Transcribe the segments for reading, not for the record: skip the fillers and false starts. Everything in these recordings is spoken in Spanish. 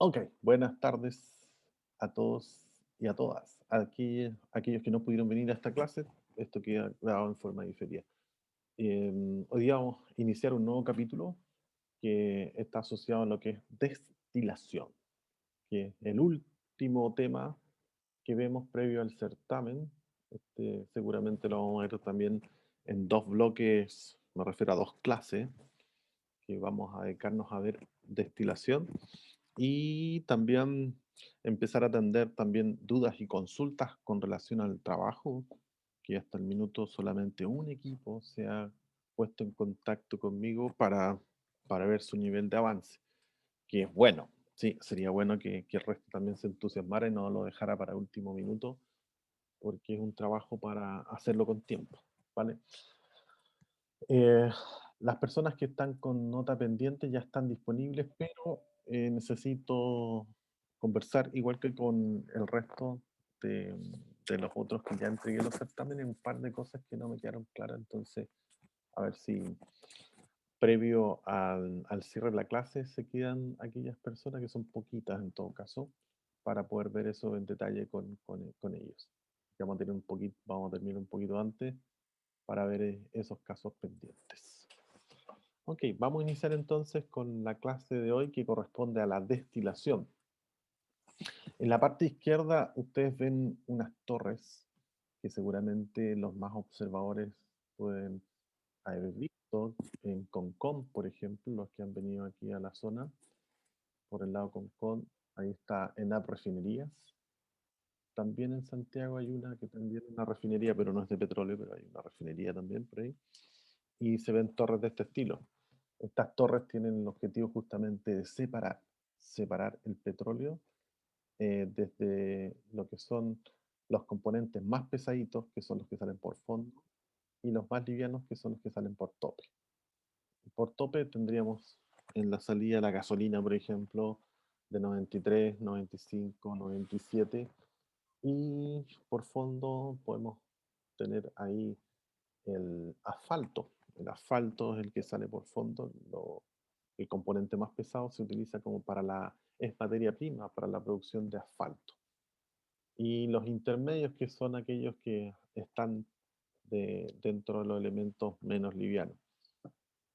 Ok, buenas tardes a todos y a todas. Aquí, aquellos que no pudieron venir a esta clase, esto queda grabado en forma diferida. Hoy día vamos a iniciar un nuevo capítulo que está asociado a lo que es destilación, que es el último tema que vemos previo al certamen. Seguramente lo vamos a ver también en dos bloques, me refiero a dos clases, que vamos a dedicarnos a ver destilación y también empezar a atender también dudas y consultas con relación al trabajo, que hasta el minuto solamente un equipo se ha puesto en contacto conmigo para ver su nivel de avance, que es bueno. Sí, sería bueno que el resto también se entusiasmara y no lo dejara para último minuto, porque es un trabajo para hacerlo con tiempo, ¿vale? Eh, las personas que están con nota pendiente ya están disponibles, pero necesito conversar, igual que con el resto de, de los otros que ya entregué los certámenes, un par de cosas que no me quedaron claras. Entonces, a ver si previo al cierre de la clase se quedan aquellas personas, que son poquitas en todo caso, para poder ver eso en detalle con ellos. Vamos a terminar un poquito antes para ver esos casos pendientes. Ok, vamos a iniciar entonces con la clase de hoy que corresponde a la destilación. En la parte izquierda ustedes ven unas torres que seguramente los más observadores pueden haber visto en Concón, por ejemplo, los que han venido aquí a la zona, por el lado Concón, ahí está ENAP Refinerías. También en Santiago hay una que también es una refinería, pero no es de petróleo, pero hay una refinería también por ahí. Y se ven torres de este estilo. Estas torres tienen el objetivo justamente de separar el petróleo desde lo que son los componentes más pesaditos, que son los que salen por fondo, y los más livianos, que son los que salen por tope. Por tope tendríamos en la salida la gasolina, por ejemplo, de 93, 95, 97, y por fondo podemos tener ahí el asfalto. El asfalto es el que sale por fondo. El componente más pesado se utiliza como es materia prima para la producción de asfalto. Y los intermedios, que son aquellos que están dentro de los elementos menos livianos.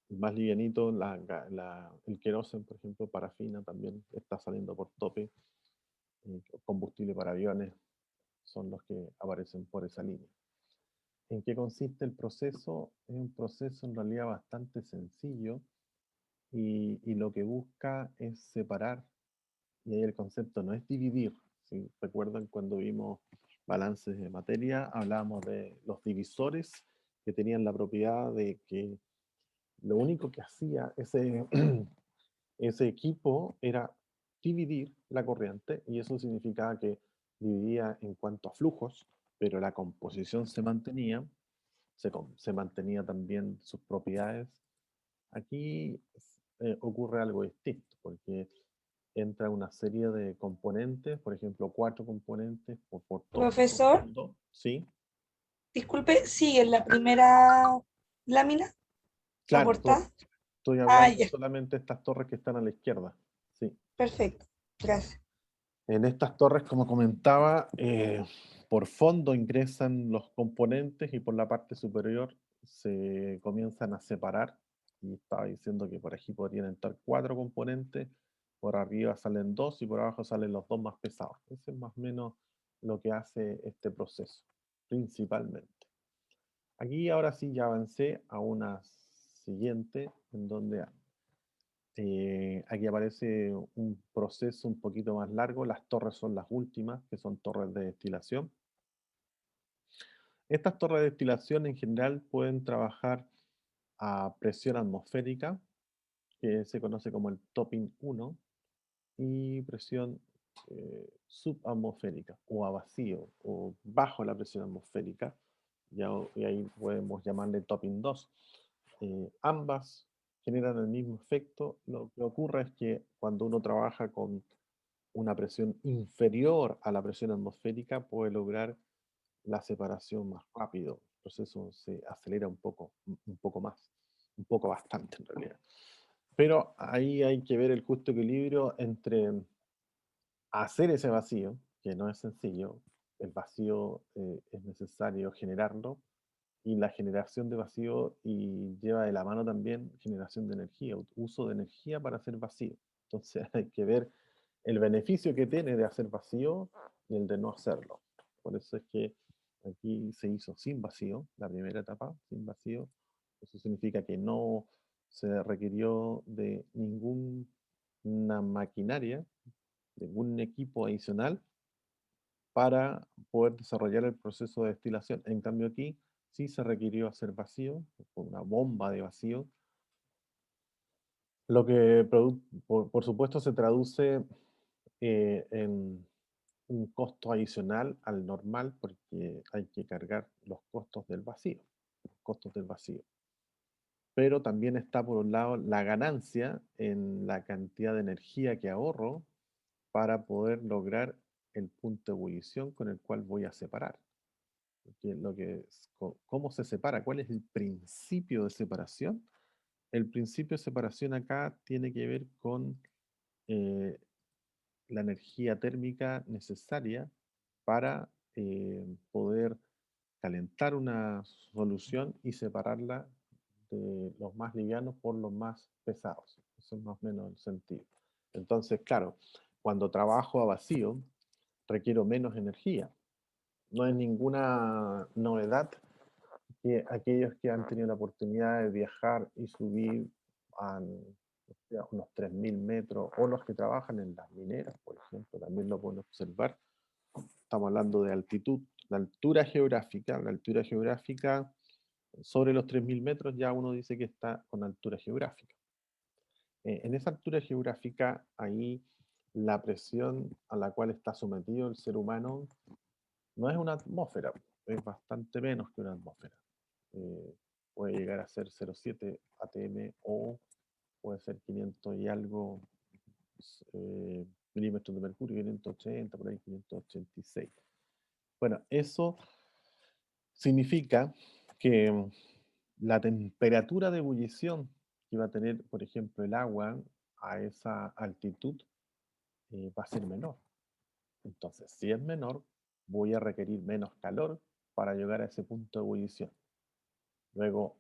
El más livianito, el queroseno, por ejemplo, parafina, también está saliendo por tope. Combustible para aviones son los que aparecen por esa línea. ¿En qué consiste el proceso? Es un proceso en realidad bastante sencillo y lo que busca es separar, y ahí el concepto no es dividir. Si recuerdan cuando vimos balances de materia, hablábamos de los divisores que tenían la propiedad de que lo único que hacía ese equipo era dividir la corriente, y eso significaba que dividía en cuanto a flujos, pero la composición se mantenía, se mantenía también sus propiedades. Aquí ocurre algo distinto, porque entra una serie de componentes, por ejemplo, cuatro componentes por tope y por Profesor, fondo, ¿sí? disculpe, sigue en la primera lámina o Claro, portada. estoy Ah, hablando ya, solamente de estas torres que están a la izquierda, sí. perfecto, gracias. En estas torres, como comentaba, por fondo ingresan los componentes y por la parte superior se comienzan a separar. Y estaba diciendo que por aquí podrían entrar cuatro componentes, por arriba salen dos y por abajo salen los dos más pesados. Ese es más o menos lo que hace este proceso, principalmente. Aquí ahora sí ya avancé a una siguiente, en donde aquí aparece un proceso un poquito más largo. Las torres son las últimas, que son torres de destilación. Estas torres de destilación en general pueden trabajar a presión atmosférica, que se conoce como el topping 1, y presión subatmosférica, o a vacío, o bajo la presión atmosférica, y ahí podemos llamarle topping 2. Ambas generan el mismo efecto. Lo que ocurre es que cuando uno trabaja con una presión inferior a la presión atmosférica, puede lograr la separación más rápido. El proceso se acelera un poco más, un poco bastante en realidad. Pero ahí hay que ver el justo equilibrio entre hacer ese vacío, que no es sencillo. El vacío es necesario generarlo, y la generación de vacío y lleva de la mano también generación de energía, uso de energía para hacer vacío. Entonces hay que ver el beneficio que tiene de hacer vacío y el de no hacerlo. Por eso es que aquí se hizo sin vacío, la primera etapa, sin vacío. Eso significa que no se requirió de ninguna maquinaria, ningún equipo adicional para poder desarrollar el proceso de destilación. En cambio aquí sí se requirió hacer vacío, con una bomba de vacío, lo que por supuesto se traduce en un costo adicional al normal porque hay que cargar los costos del vacío, los costos del vacío. Pero también está por un lado la ganancia en la cantidad de energía que ahorro para poder lograr el punto de ebullición con el cual voy a separar. ¿Cómo se separa? ¿Cuál es el principio de separación? El principio de separación acá tiene que ver con eh, la energía térmica necesaria para poder calentar una solución y separarla de los más livianos por los más pesados. Eso es más o menos el sentido. Entonces, claro, cuando trabajo a vacío, requiero menos energía. No es ninguna novedad que aquellos que han tenido la oportunidad de viajar y subir a unos 3.000 metros, o los que trabajan en las mineras, por ejemplo, también lo pueden observar. Estamos hablando de altitud, la altura geográfica sobre los 3.000 metros ya uno dice que está con altura geográfica. En esa altura geográfica, ahí la presión a la cual está sometido el ser humano no es una atmósfera, es bastante menos que una atmósfera. Eh, puede llegar a ser 0,7 atm o puede ser 500 y algo eh, milímetros de mercurio, 580, por ahí 586. Bueno, eso significa que la temperatura de ebullición que va a tener, por ejemplo, el agua a esa altitud va a ser menor. Entonces, si es menor, voy a requerir menos calor para llegar a ese punto de ebullición. Luego,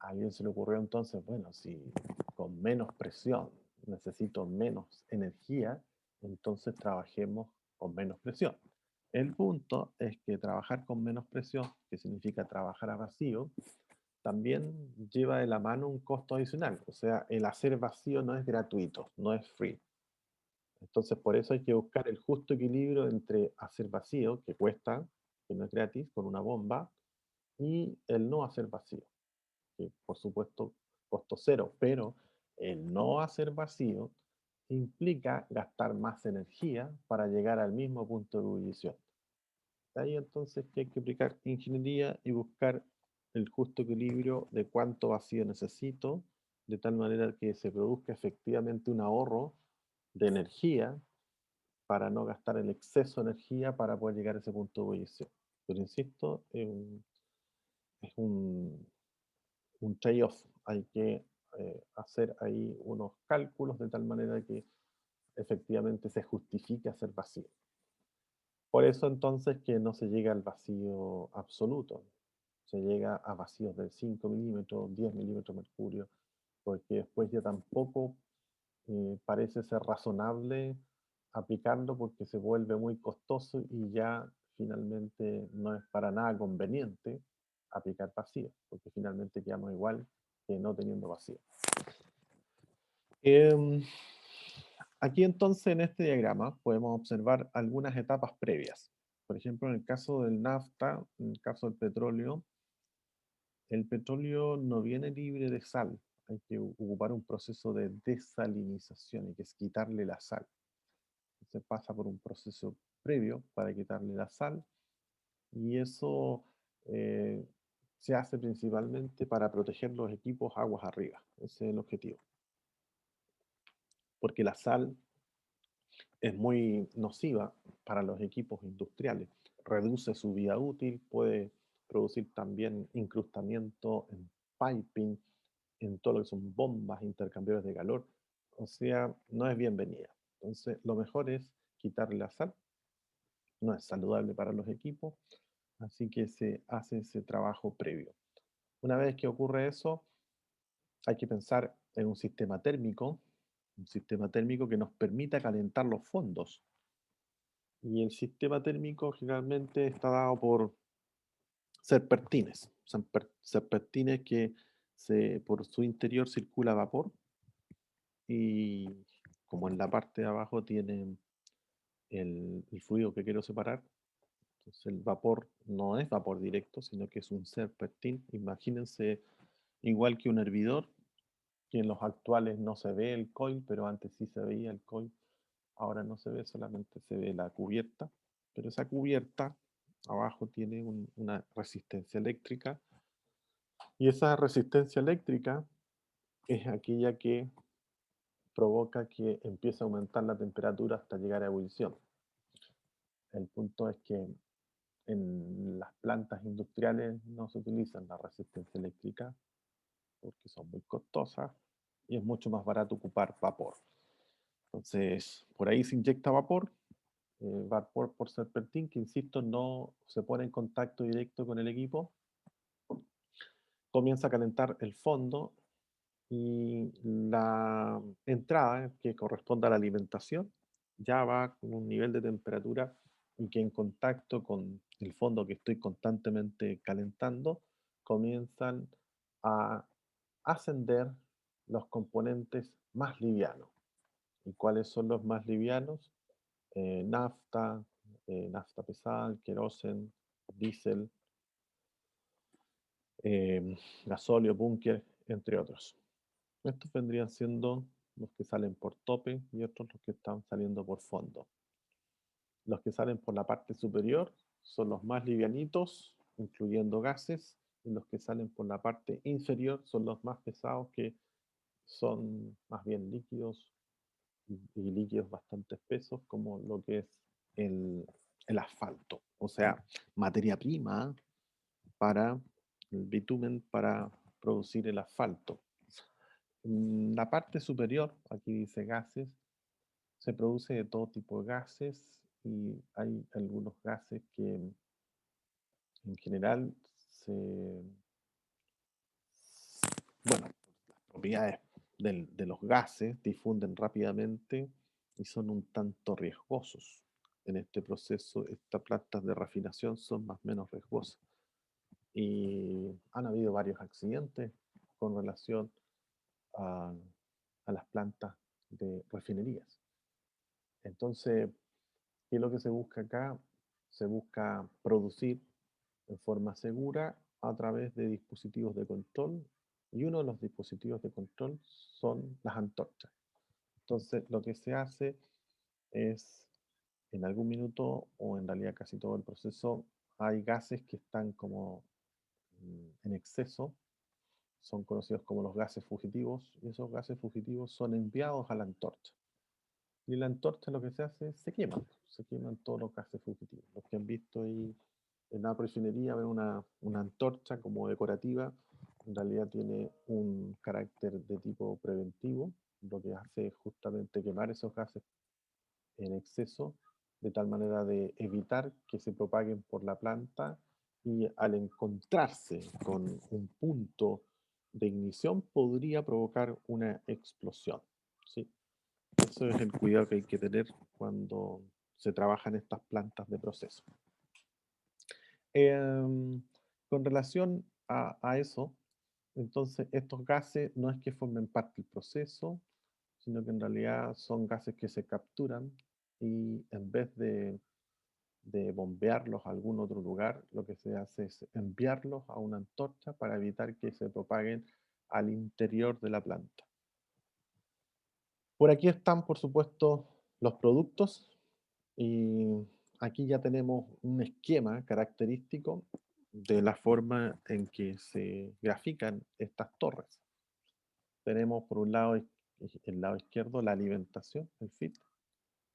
a alguien se le ocurrió entonces, bueno, si con menos presión necesito menos energía, entonces trabajemos con menos presión. El punto es que trabajar con menos presión, que significa trabajar a vacío, también lleva de la mano un costo adicional. O sea, el hacer vacío no es gratuito, no es free. Entonces, por eso hay que buscar el justo equilibrio entre hacer vacío, que cuesta, que no es gratis, con una bomba, y el no hacer vacío, que por supuesto costo cero, pero el no hacer vacío implica gastar más energía para llegar al mismo punto de ebullición. De ahí entonces que hay que aplicar ingeniería y buscar el justo equilibrio de cuánto vacío necesito, de tal manera que se produzca efectivamente un ahorro de energía para no gastar el exceso de energía para poder llegar a ese punto de ebullición. Pero insisto, es un trade-off. Hay que hacer ahí unos cálculos de tal manera que efectivamente se justifique hacer vacío. Por eso entonces que no se llega al vacío absoluto, se llega a vacíos de 5 milímetros, 10 milímetros de mercurio, porque después ya tampoco parece ser razonable aplicarlo porque se vuelve muy costoso y ya finalmente no es para nada conveniente aplicar vacío, porque finalmente quedamos igual que no teniendo vacío. Em, Aquí entonces en este diagrama podemos observar algunas etapas previas. Por ejemplo, en el caso del nafta, en el caso del petróleo, el petróleo no viene libre de sal. Hay que ocupar un proceso de desalinización, hay que quitarle la sal. Se pasa por un proceso previo para quitarle la sal y eso eh, se hace principalmente para proteger los equipos aguas arriba. Ese es el objetivo. Porque la sal es muy nociva para los equipos industriales. Reduce su vida útil, puede producir también incrustamiento en piping, en todo lo que son bombas, intercambiadores de calor. O sea, no es bienvenida. Entonces, lo mejor es quitarle la sal, no es saludable para los equipos, así que se hace ese trabajo previo. Una vez que ocurre eso, hay que pensar en un sistema térmico que nos permita calentar los fondos. Y el sistema térmico generalmente está dado por serpentines, serpentines que por su interior circula vapor y como en la parte de abajo tienen el fluido que quiero separar, entonces el vapor no es vapor directo, sino que es un serpentín. Imagínense igual que un hervidor, que en los actuales no se ve el coil, pero antes sí se veía el coil. Ahora no se ve, solamente se ve la cubierta, pero esa cubierta abajo tiene una resistencia eléctrica y esa resistencia eléctrica es aquella que provoca que empiece a aumentar la temperatura hasta llegar a ebullición. El punto es que en las plantas industriales no se utilizan la resistencia eléctrica porque son muy costosas y es mucho más barato ocupar vapor. Entonces, por ahí se inyecta vapor, vapor por serpentín, que insisto, no se pone en contacto directo con el equipo, comienza a calentar el fondo y la entrada, que corresponde a la alimentación, ya va con un nivel de temperatura y que en contacto con el fondo que estoy constantemente calentando, comienzan a ascender los componentes más livianos. ¿Y cuáles son los más livianos? Nafta, nafta pesada, queroseno, diésel, gasóleo, búnker, entre otros. Estos vendrían siendo los que salen por tope y otros los que están saliendo por fondo. Los que salen por la parte superior son los más livianitos, incluyendo gases, y los que salen por la parte inferior son los más pesados, que son más bien líquidos y líquidos bastante espesos, como lo que es el asfalto, o sea, materia prima para el bitumen para producir el asfalto. En la parte superior, aquí dice gases, se produce de todo tipo de gases y hay algunos gases que en general bueno, las propiedades de los gases difunden rápidamente y son un tanto riesgosos. En este proceso, estas plantas de refinación son más o menos riesgosas. Y han habido varios accidentes con relación a, a las plantas de refinerías. Entonces, ¿qué es lo que se busca acá? Se busca producir en forma segura a través de dispositivos de control y uno de los dispositivos de control son las antorchas. Entonces, lo que se hace es, en algún minuto o en realidad casi todo el proceso, hay gases que están como en exceso, son conocidos como los gases fugitivos, y esos gases fugitivos son enviados a la antorcha. Y la antorcha lo que se hace es se queman todos los gases fugitivos. Los que han visto ahí en la refinería ven una antorcha como decorativa, en realidad tiene un carácter de tipo preventivo, lo que hace es justamente quemar esos gases en exceso, de tal manera de evitar que se propaguen por la planta y al encontrarse con un punto de ignición podría provocar una explosión. ¿Sí? Eso es el cuidado que hay que tener cuando se trabaja en estas plantas de proceso. Con relación a eso, entonces estos gases no es que formen parte del proceso, sino que en realidad son gases que se capturan y en vez de bombearlos a algún otro lugar, lo que se hace es enviarlos a una antorcha para evitar que se propaguen al interior de la planta. Por aquí están, por supuesto, los productos y aquí ya tenemos un esquema característico de la forma en que se grafican estas torres. Tenemos por un lado, el lado izquierdo, la alimentación, el feed.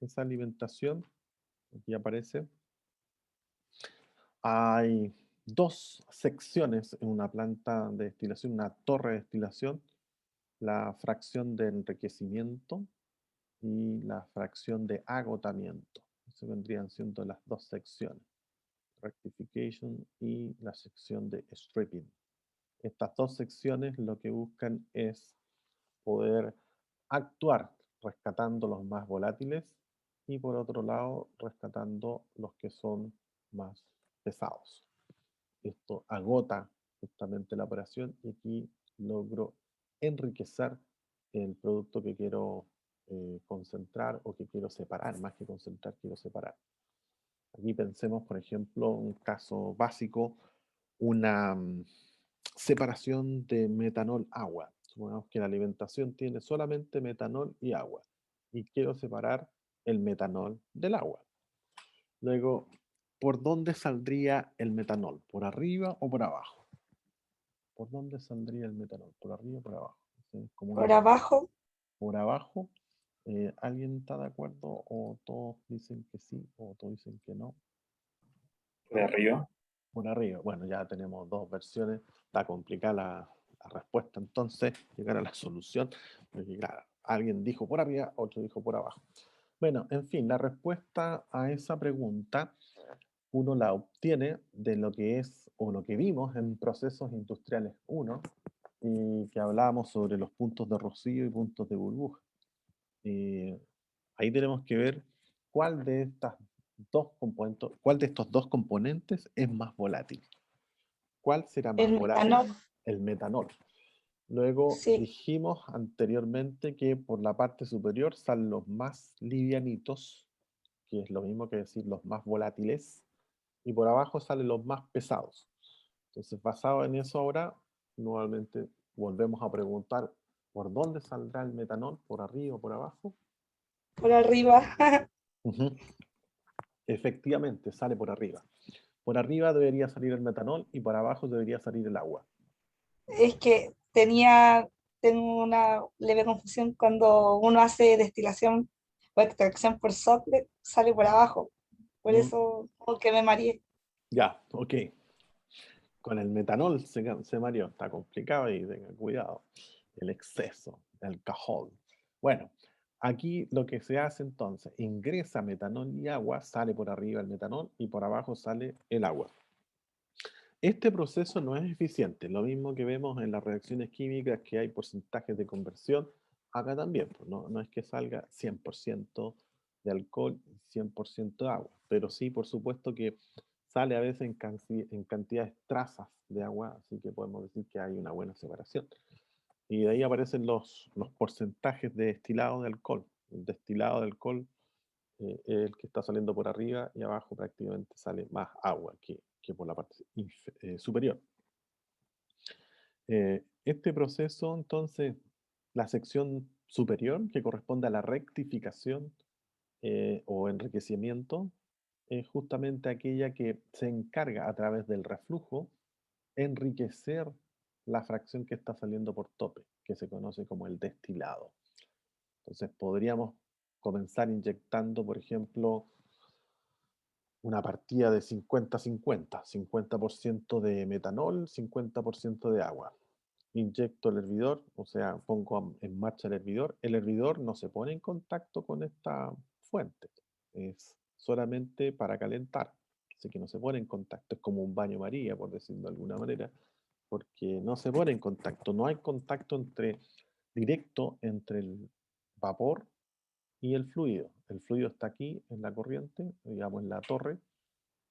Esa alimentación, aquí aparece, hay dos secciones en una planta de destilación, una torre de destilación, la fracción de enriquecimiento y la fracción de agotamiento. Eso vendrían siendo las dos secciones, rectification y la sección de stripping. Estas dos secciones lo que buscan es poder actuar rescatando los más volátiles y por otro lado rescatando los que son más pesados. Esto agota justamente la operación y aquí logro enriquecer el producto que quiero concentrar o que quiero separar, más que concentrar, quiero separar. Aquí pensemos, por ejemplo, un caso básico, una separación de metanol-agua. Supongamos que la alimentación tiene solamente metanol y agua y quiero separar el metanol del agua. Luego, ¿por dónde saldría el metanol? ¿Por arriba o por abajo? ¿Por dónde saldría el metanol? ¿Por arriba o por abajo? Es como una Por pregunta. abajo, Por abajo, ¿alguien está de acuerdo o todos dicen que sí o todos dicen que no? Por arriba. Por arriba. Bueno, ya tenemos dos versiones. Está complicada la respuesta, entonces, llegar a la solución. Porque, claro, alguien dijo por arriba, otro dijo por abajo. Bueno, en fin, la respuesta a esa pregunta uno la obtiene de lo que es o lo que vimos en procesos industriales 1 y que hablábamos sobre los puntos de rocío y puntos de burbuja. Ahí tenemos que ver cuál de estas dos componentes, cuál de estos dos componentes es más volátil. ¿Cuál será más el volátil? metanol, El metanol. Luego sí, dijimos anteriormente que por la parte superior salen los más livianitos, que es lo mismo que decir los más volátiles, y por abajo salen los más pesados. Entonces, basado en eso ahora, nuevamente volvemos a preguntar, ¿por dónde saldrá el metanol? ¿Por arriba o por abajo? por arriba. Ujú. Efectivamente, sale por arriba. Por arriba debería salir el metanol y por abajo debería salir el agua. Es que tengo una leve confusión cuando uno hace destilación o extracción por sople, sale por abajo. Por Mm, eso como que me mareé. ya, ok. Con el metanol se mareó, está complicado y tenga cuidado. El exceso de alcohol. Bueno, aquí lo que se hace entonces, ingresa metanol y agua, sale por arriba el metanol y por abajo sale el agua. Este proceso no es eficiente, lo mismo que vemos en las reacciones químicas que hay porcentajes de conversión, acá también, pues no es que salga 100% de alcohol y 100% de agua, pero sí, por supuesto que sale a veces en cantidades trazas de agua, así que podemos decir que hay una buena separación. Y de ahí aparecen los porcentajes de destilado de alcohol. El destilado de alcohol es el que está saliendo por arriba y abajo prácticamente sale más agua que por la parte superior. Este proceso, entonces, la sección superior, que corresponde a la rectificación o enriquecimiento, es justamente aquella que se encarga a través del reflujo enriquecer la fracción que está saliendo por tope, que se conoce como el destilado. Entonces podríamos comenzar inyectando, por ejemplo, una partida de 50-50, 50% de metanol, 50% de agua. Inyecto el hervidor, o sea, pongo en marcha el hervidor no se pone en contacto con esta fuente, es solamente para calentar, así que no se pone en contacto, es como un baño María, por decirlo de alguna manera, porque no se pone en contacto, no hay contacto directo entre el vapor y el fluido está aquí en la corriente, digamos en la torre,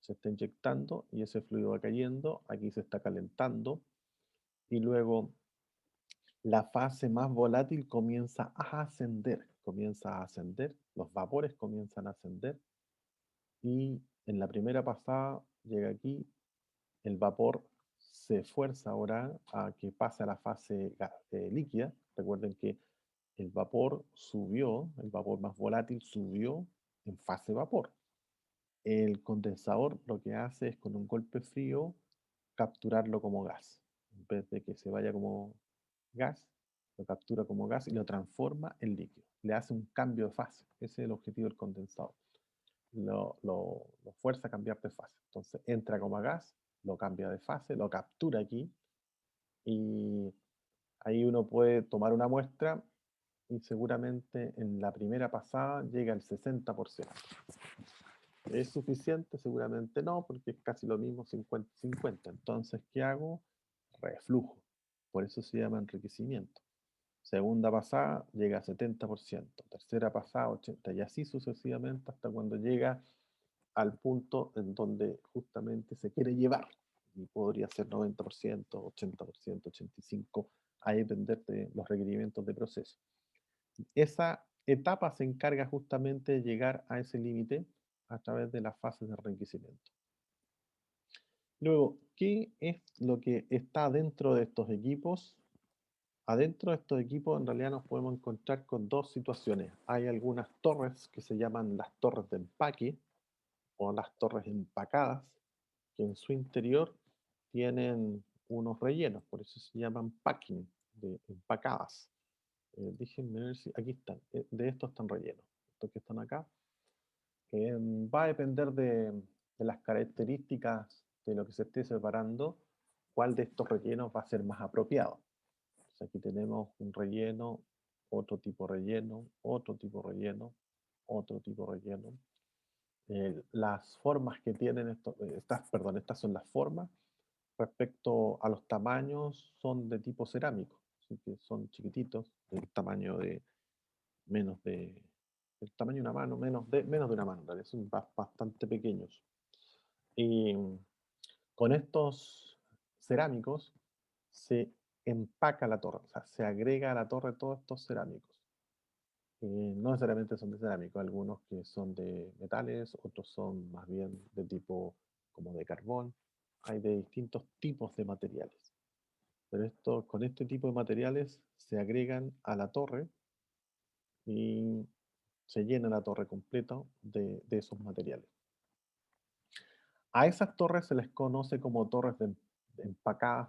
se está inyectando y ese fluido va cayendo, aquí se está calentando y luego la fase más volátil comienza a ascender, los vapores comienzan a ascender y en la primera pasada llega aquí, el vapor se fuerza ahora a que pase a la fase líquida. Recuerden que el vapor subió, el vapor más volátil subió en fase vapor. El condensador lo que hace es con un golpe frío capturarlo como gas. En vez de que se vaya como gas, lo captura como gas y lo transforma en líquido. Le hace un cambio de fase. Ese es el objetivo del condensador. Lo fuerza a cambiar de fase. Entonces entra como gas, lo cambia de fase, lo captura aquí y ahí uno puede tomar una muestra y seguramente en la primera pasada llega al 60%. ¿Es suficiente? Seguramente no, porque es casi lo mismo 50-50. Entonces, ¿qué hago? Reflujo. Por eso se llama enriquecimiento. Segunda pasada llega a 70%, tercera pasada 80%, y así sucesivamente hasta cuando llega al punto en donde justamente se quiere llevar. Y podría ser 90%, 80%, 85%, a depender de los requerimientos de proceso. Esa etapa se encarga justamente de llegar a ese límite a través de las fases de enriquecimiento. Luego, ¿qué es lo que está dentro de estos equipos? Adentro de estos equipos en realidad nos podemos encontrar con dos situaciones. Hay algunas torres que se llaman las torres de empaque o las torres empacadas, que en su interior tienen unos rellenos, por eso se llaman packing, de empacadas. Déjenme ver si aquí están, de estos están rellenos, estos que están acá. Va a depender de las características de lo que se esté separando, cuál de estos rellenos va a ser más apropiado. Entonces aquí tenemos un relleno, otro tipo de relleno, otro tipo de relleno, otro tipo de relleno. Las formas que tienen estas son las formas. Respecto a los tamaños, son de tipo cerámico, así que son chiquititos, del tamaño de menos de, el tamaño de una mano, menos de una mano, en realidad, son bastante pequeños. Y con estos cerámicos se empaca la torre, o sea, se agrega a la torre todos estos cerámicos. No necesariamente son de cerámico, algunos que son de metales, otros son más bien de tipo como de carbón. Hay de distintos tipos de materiales. Pero con este tipo de materiales se agregan a la torre y se llena la torre completa de esos materiales. A esas torres se les conoce como torres de empacadas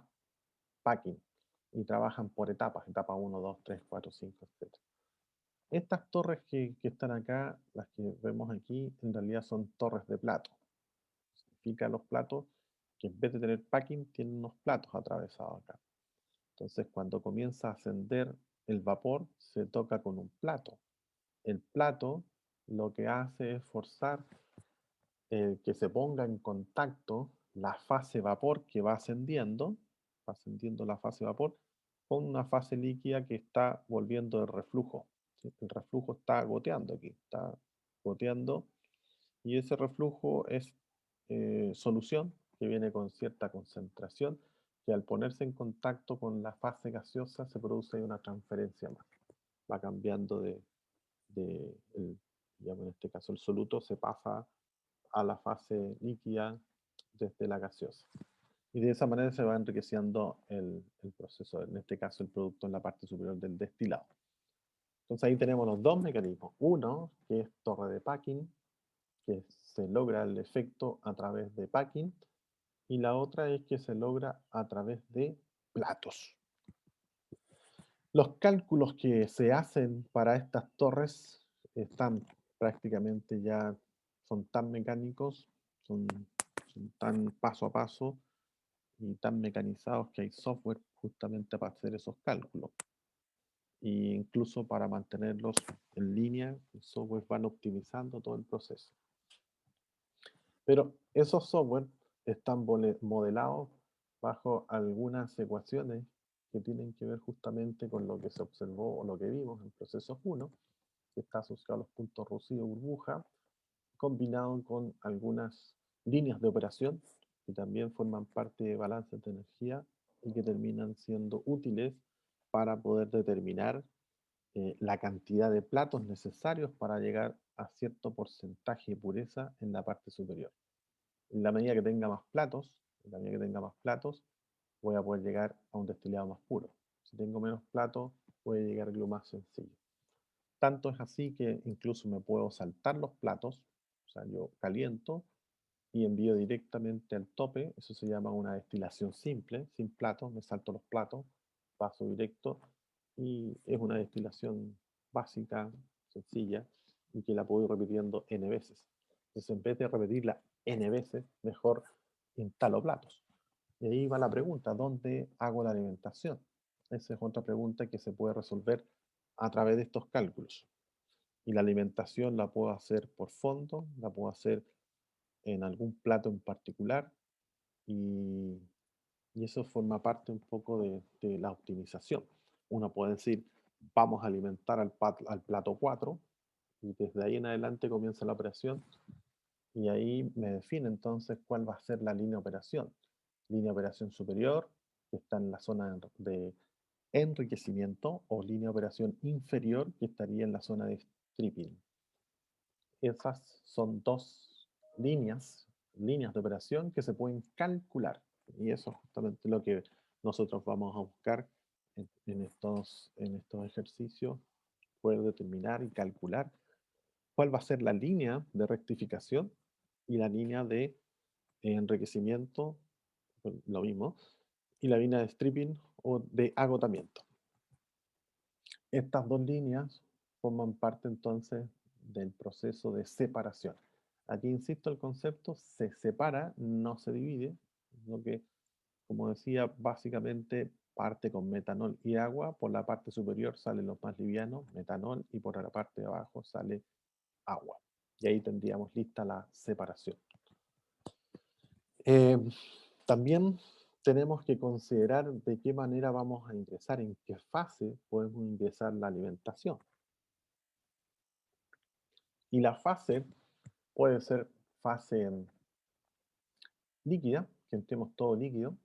packing y trabajan por etapas, etapa 1, 2, 3, 4, 5, etc. Estas torres que están acá, las que vemos aquí, en realidad son torres de plato. Significa los platos que en vez de tener packing, tienen unos platos atravesados acá. Entonces, cuando comienza a ascender el vapor, se toca con un plato. El plato lo que hace es forzar que se ponga en contacto la fase vapor que va ascendiendo la fase vapor, con una fase líquida que está volviendo el reflujo. ¿Sí? El reflujo está goteando aquí, está goteando, y ese reflujo es solución que viene con cierta concentración, que al ponerse en contacto con la fase gaseosa se produce una transferencia más. Va cambiando digamos, en este caso el soluto se pasa a la fase líquida desde la gaseosa. Y de esa manera se va enriqueciendo el proceso, en este caso el producto en la parte superior del destilado. Entonces ahí tenemos los dos mecanismos. Uno, que es torre de packing, que se logra el efecto a través de packing, y la otra es que se logra a través de platos. Los cálculos que se hacen para estas torres están prácticamente ya, son tan mecánicos, son tan paso a paso y tan mecanizados que hay software justamente para hacer esos cálculos. E incluso para mantenerlos en línea, el software van optimizando todo el proceso. Pero esos software están modelados bajo algunas ecuaciones que tienen que ver justamente con lo que se observó o lo que vimos en procesos 1, que está asociado a los puntos Rocío-burbuja, combinado con algunas líneas de operación que también forman parte de balances de energía y que terminan siendo útiles para poder determinar la cantidad de platos necesarios para llegar a cierto porcentaje de pureza en la parte superior. En la medida que tenga más platos, voy a poder llegar a un destilado más puro. Si tengo menos platos, voy a llegar a lo más sencillo. Tanto es así que incluso me puedo saltar los platos, o sea, yo caliento y envío directamente al tope, eso se llama una destilación simple, sin platos, me salto los platos, paso directo y es una destilación básica, sencilla y que la puedo ir repitiendo n veces. Entonces, en vez de repetirla n veces, mejor instalo platos. Y ahí va la pregunta, ¿dónde hago la alimentación? Esa es otra pregunta que se puede resolver a través de estos cálculos. Y la alimentación la puedo hacer por fondo, la puedo hacer en algún plato en particular y, y eso forma parte un poco de la optimización. Uno puede decir, vamos a alimentar al plato 4 y desde ahí en adelante comienza la operación y ahí me define entonces cuál va a ser la línea de operación. Línea de operación superior, que está en la zona de enriquecimiento, o línea de operación inferior, que estaría en la zona de stripping. Esas son dos líneas de operación que se pueden calcular. Y eso es justamente lo que nosotros vamos a buscar en estos ejercicios, poder determinar y calcular cuál va a ser la línea de rectificación y la línea de enriquecimiento, lo mismo, y la línea de stripping o de agotamiento. Estas dos líneas forman parte entonces del proceso de separación. Aquí insisto, el concepto se separa, no se divide, lo que, como decía, básicamente parte con metanol y agua. Por la parte superior salen los más livianos, metanol, y por la parte de abajo sale agua. Y ahí tendríamos lista la separación. Eh, También tenemos que considerar de qué manera vamos a ingresar, en qué fase podemos ingresar la alimentación. Y la fase puede ser fase líquida, que entremos todo líquido,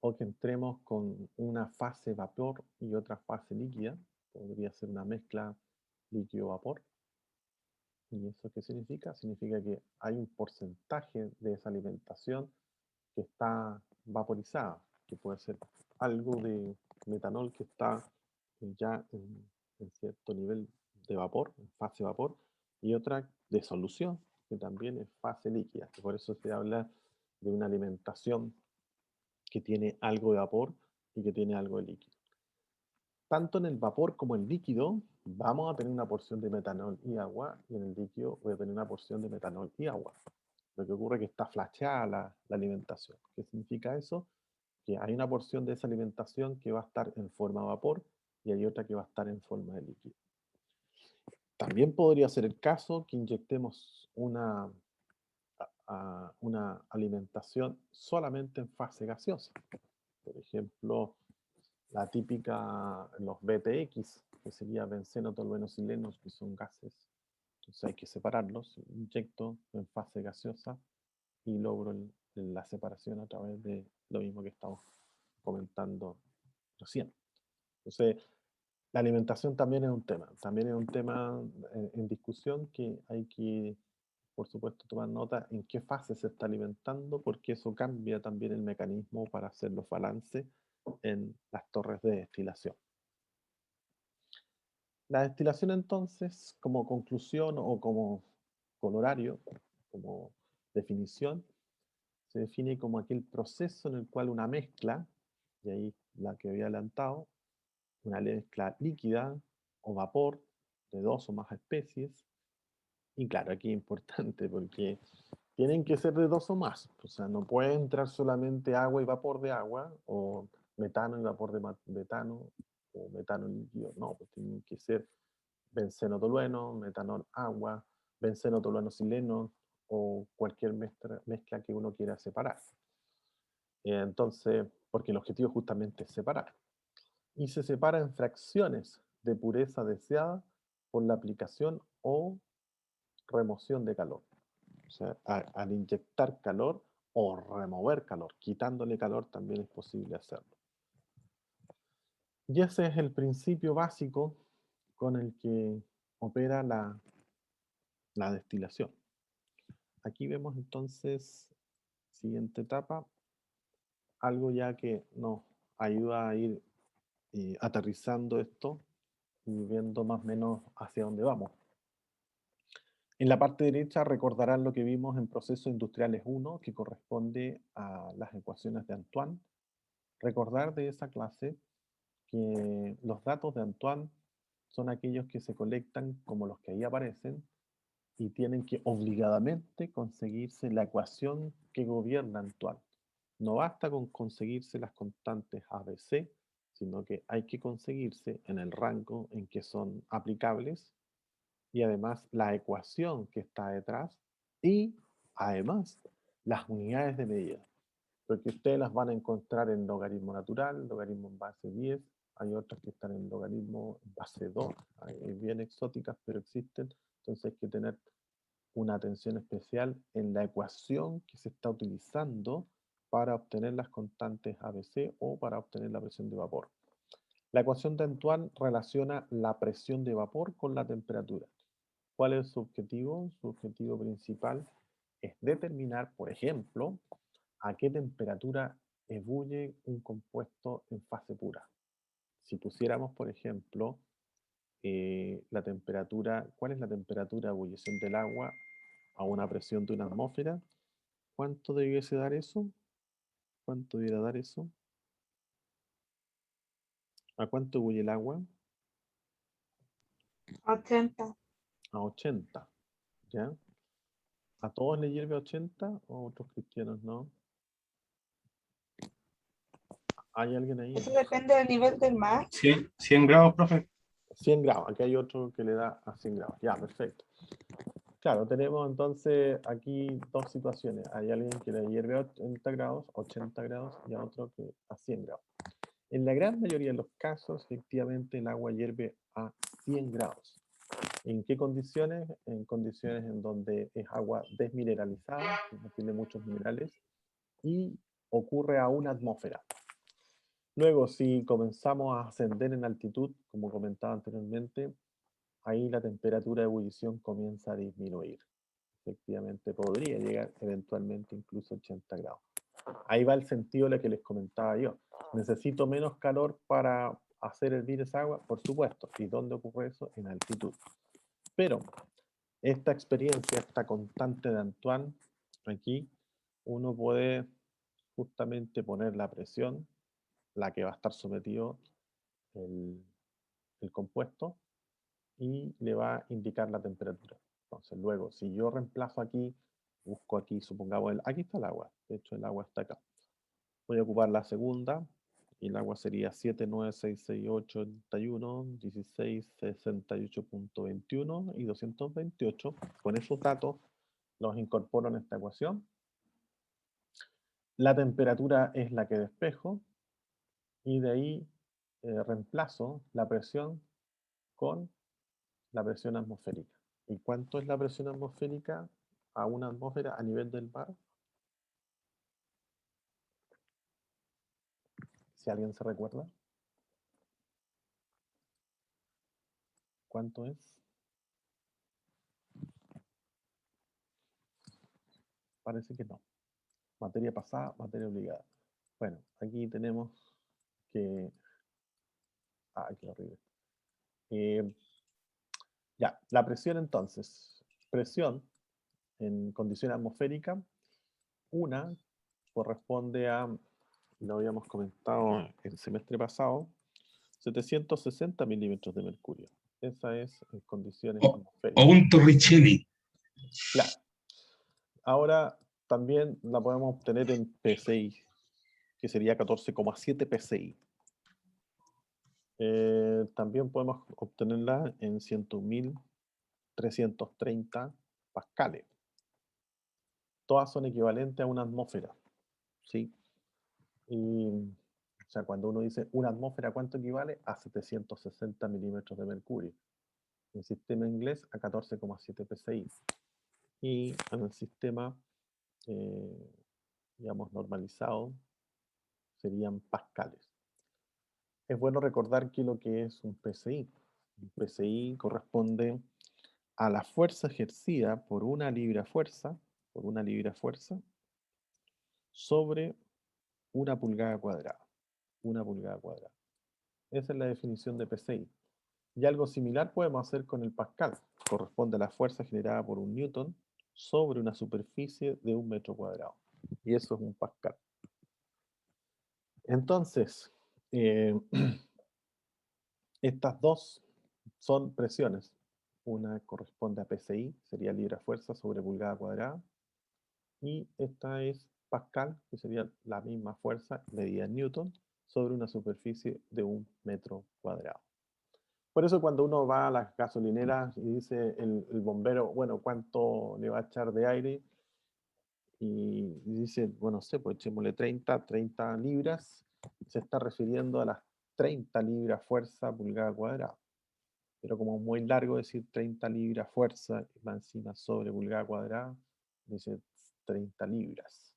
o que entremos con una fase vapor y otra fase líquida. Podría ser una mezcla líquido-vapor. ¿Y eso qué significa? Significa que hay un porcentaje de esa alimentación que está vaporizada, que puede ser algo de metanol que está ya en cierto nivel de vapor, en fase vapor, y otra de solución, que también es fase líquida, que por eso se habla de una alimentación que tiene algo de vapor y que tiene algo de líquido. Tanto en el vapor como en el líquido vamos a tener una porción de metanol y agua, y en el líquido voy a tener una porción de metanol y agua. Lo que ocurre es que está flasheada la alimentación. ¿Qué significa eso? Que hay una porción de esa alimentación que va a estar en forma de vapor y hay otra que va a estar en forma de líquido. También podría ser el caso que inyectemos una alimentación solamente en fase gaseosa. Por ejemplo, la típica, los BTX, que sería benceno, tolueno, sileno, que son gases. Entonces hay que separarlos. Inyecto en fase gaseosa y logro la separación a través de lo mismo que estamos comentando recién. Entonces, la alimentación también es un tema en discusión que hay que, por supuesto, tomar nota en qué fase se está alimentando, porque eso cambia también el mecanismo para hacer los balances en las torres de destilación. La destilación entonces, como conclusión o como colorario, como definición, se define como aquel proceso en el cual una mezcla, y ahí la que había adelantado, una mezcla líquida o vapor de dos o más especies, y claro, aquí es importante porque tienen que ser de dos o más, o sea, no puede entrar solamente agua y vapor de agua, o metano y vapor de metano, o metano líquido, no, pues tienen que ser benceno tolueno, metanol agua, benceno tolueno sileno, o cualquier mezcla que uno quiera separar. Entonces, porque el objetivo justamente es separar. Y se separa en fracciones de pureza deseada por la aplicación o remoción de calor. O sea, al inyectar calor o remover calor, quitándole calor también es posible hacerlo. Y ese es el principio básico con el que opera la destilación. Aquí vemos entonces, siguiente etapa, algo ya que nos ayuda a ir aterrizando esto y viendo más o menos hacia dónde vamos. En la parte derecha recordarán lo que vimos en Procesos Industriales 1, que corresponde a las ecuaciones de Antoine. Recordar de esa clase que los datos de Antoine son aquellos que se colectan como los que ahí aparecen y tienen que obligadamente conseguirse la ecuación que gobierna Antoine. No basta con conseguirse las constantes ABC, sino que hay que conseguirse en el rango en que son aplicables y además la ecuación que está detrás y además las unidades de medida, porque ustedes las van a encontrar en logaritmo natural, logaritmo en base 10, hay otras que están en logaritmo en base 2, hay bien exóticas, pero existen, entonces hay que tener una atención especial en la ecuación que se está utilizando para obtener las constantes ABC o para obtener la presión de vapor. La ecuación de Antoine relaciona la presión de vapor con la temperatura. ¿Cuál es su objetivo? Su objetivo principal es determinar, por ejemplo, a qué temperatura ebulle un compuesto en fase pura. Si pusiéramos, por ejemplo, la temperatura, ¿cuál es la temperatura de ebullición del agua a una presión de una atmósfera? ¿Cuánto debiese dar eso? ¿Cuánto debiera dar eso? ¿A cuánto ebulle el agua? 80. A 80, ¿ya? ¿A todos les hierve 80 o a otros cristianos no? ¿Hay alguien ahí? Eso depende del nivel del mar. 100 grados, profe. 100 grados, aquí hay otro que le da a 100 grados. Ya, perfecto. Claro, tenemos entonces aquí dos situaciones. Hay alguien que le hierve a 80 grados y a otro que a 100 grados. En la gran mayoría de los casos, efectivamente, el agua hierve a 100 grados. ¿En qué condiciones? En condiciones en donde es agua desmineralizada, que no tiene muchos minerales, y ocurre a una atmósfera. Luego, si comenzamos a ascender en altitud, como comentaba anteriormente, ahí la temperatura de ebullición comienza a disminuir. Efectivamente, podría llegar eventualmente incluso a 80 grados. Ahí va el sentido de lo que les comentaba yo. ¿Necesito menos calor para hacer hervir esa agua? Por supuesto. ¿Y dónde ocurre eso? En altitud. Pero esta experiencia, esta constante de Antoine, aquí uno puede justamente poner la presión, la que va a estar sometido el, el compuesto, y le va a indicar la temperatura. Entonces, luego, si yo reemplazo aquí, busco aquí, supongamos, aquí está el agua, de hecho el agua está acá. Voy a ocupar la segunda, y el agua sería 79668811668.21 y 228. Con esos datos los incorporo en esta ecuación. La temperatura es la que despejo, y de ahí reemplazo la presión con la presión atmosférica. ¿Y cuánto es la presión atmosférica a una atmósfera a nivel del mar? Si alguien se recuerda. ¿Cuánto es? Parece que no. Materia pasada, materia obligada. Bueno, aquí tenemos que... Ah, qué horrible. Ya, la presión entonces. Presión en condiciones atmosféricas. Una corresponde a, lo habíamos comentado el semestre pasado, 760 milímetros de mercurio. Esa es en condiciones O atmosféricas. un Torricelli. Claro. Ahora también la podemos obtener en PSI, que sería 14,7 PSI. También podemos obtenerla en 101.330 pascales. Todas son equivalentes a una atmósfera, ¿sí? Y, o sea, cuando uno dice una atmósfera, ¿cuánto equivale? A 760 milímetros de mercurio. En el sistema inglés a 14,7 PSI. Y en el sistema, digamos, normalizado, serían pascales. Es bueno recordar que lo que es un PSI. Un PSI corresponde a la fuerza ejercida por una libra-fuerza, sobre una pulgada cuadrada. Una pulgada cuadrada. Esa es la definición de PSI. Y algo similar podemos hacer con el pascal. Corresponde a la fuerza generada por un newton sobre una superficie de 1 metro cuadrado. Y eso es un pascal. Entonces, estas dos son presiones. Una corresponde a PSI, sería libra-fuerza sobre pulgada cuadrada. Y esta es pascal, que sería la misma fuerza medida en newton, sobre una superficie de 1 metro cuadrado. Por eso cuando uno va a las gasolineras y dice el bombero, bueno, ¿cuánto le va a echar de aire? Y dice, bueno, no sé, pues echémosle 30 libras, se está refiriendo a las 30 libras fuerza pulgada cuadrada. Pero como es muy largo decir 30 libras fuerza, va encima sobre pulgada cuadrada, dice 30 libras.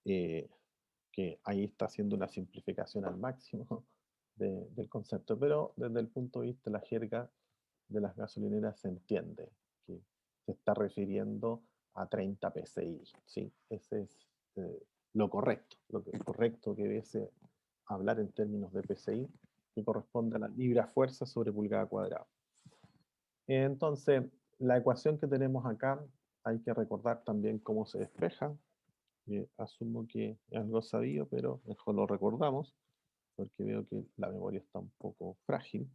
Que ahí está haciendo una simplificación al máximo del concepto, pero desde el punto de vista de la jerga de las gasolineras se entiende que se está refiriendo a 30 PSI, ¿sí? Ese es lo correcto, lo que es correcto que debe hablar en términos de PSI, que corresponde a la libra fuerza sobre pulgada cuadrada. Entonces, la ecuación que tenemos acá, hay que recordar también cómo se despeja. Asumo que es algo sabido, pero mejor lo recordamos, porque veo que la memoria está un poco frágil.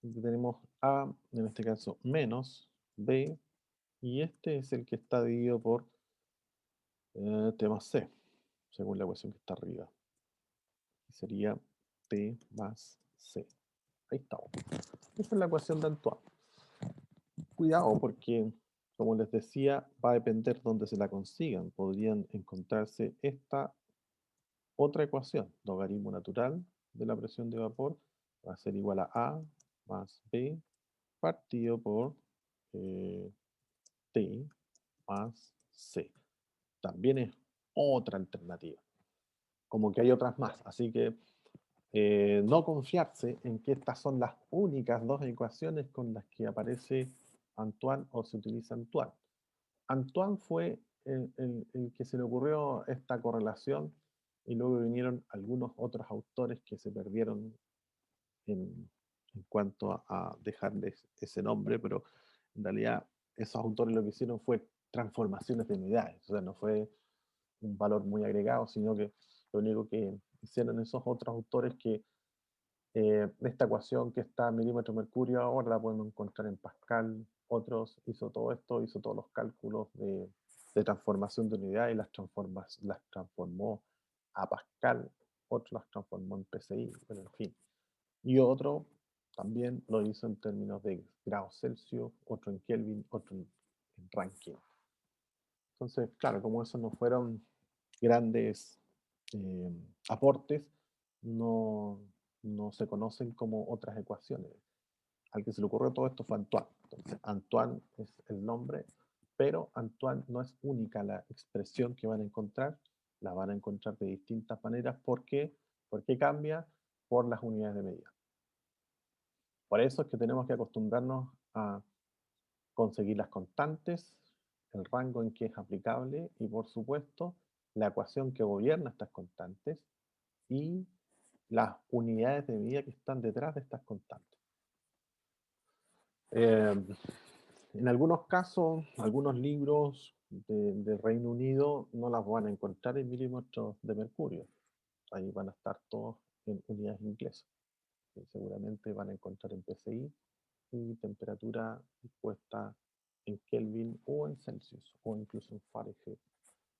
Entonces tenemos A, en este caso, menos B, y este es el que está dividido por T más C, según la ecuación que está arriba. Y sería T más C. Ahí estamos. Esa es la ecuación de Antoine. Cuidado porque, como les decía, va a depender dónde se la consigan. Podrían encontrarse esta otra ecuación, logaritmo natural de la presión de vapor, va a ser igual a más B partido por T más C. También es otra alternativa. Como que hay otras más. Así que no confiarse en que estas son las únicas dos ecuaciones con las que aparece Antoine o se utiliza Antoine. Antoine fue el que se le ocurrió esta correlación y luego vinieron algunos otros autores que se perdieron en cuanto a dejarles ese nombre, pero en realidad esos autores lo que hicieron fue transformaciones de unidades, o sea, no fue un valor muy agregado, sino que lo único que hicieron esos otros autores que esta ecuación que está en milímetro mercurio ahora la podemos encontrar en Pascal, otros hizo todo esto, hizo todos los cálculos de transformación de unidad y las transformó a Pascal, otros las transformó en PSI, bueno, en fin. Y otro también lo hizo en términos de grados Celsius, otro en Kelvin, otro en Rankine. Entonces, claro, como esos no fueron grandes aportes, no, no se conocen como otras ecuaciones. Al que se le ocurrió todo esto fue Antoine. Entonces, Antoine es el nombre, pero Antoine no es única la expresión que van a encontrar, la van a encontrar de distintas maneras. ¿Por qué? Porque cambia por las unidades de medida. Por eso es que tenemos que acostumbrarnos a conseguir las constantes, el rango en que es aplicable y, por supuesto, la ecuación que gobierna estas constantes y las unidades de medida que están detrás de estas constantes. En algunos casos, algunos libros de Reino Unido no las van a encontrar en milímetros de mercurio. Ahí van a estar todos en unidades inglesas. Seguramente van a encontrar en PSI y temperatura puesta en Kelvin o en Celsius o incluso en Fahrenheit.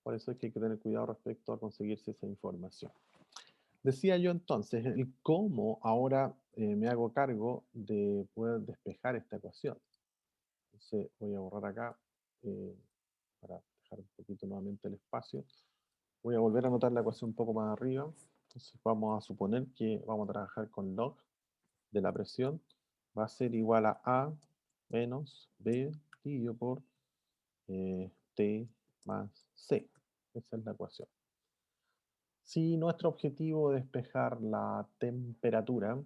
Por eso es que hay que tener cuidado respecto a conseguirse esa información. Decía yo entonces, el cómo ahora me hago cargo de poder despejar esta ecuación. Entonces voy a borrar acá para dejar un poquito nuevamente el espacio. Voy a volver a anotar la ecuación un poco más arriba. Entonces vamos a suponer que vamos a trabajar con log de la presión. Va a ser igual a menos B dividido por T más C. Esa es la ecuación. Si nuestro objetivo es despejar la temperatura,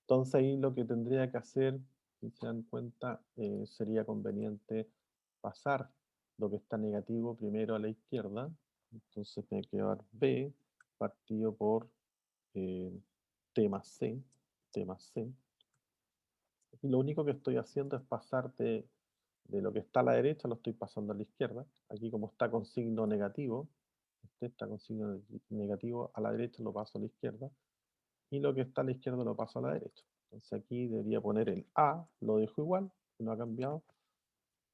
entonces ahí lo que tendría que hacer, si se dan cuenta, sería conveniente pasar lo que está negativo primero a la izquierda. Entonces me queda B partido por T más C, T más C. Y lo único que estoy haciendo es pasar de lo que está a la derecha, lo estoy pasando a la izquierda. Aquí como está con signo negativo, este está con signo negativo a la derecha, lo paso a la izquierda. Y lo que está a la izquierda lo paso a la derecha. Entonces aquí debería poner el A, lo dejo igual, no ha cambiado.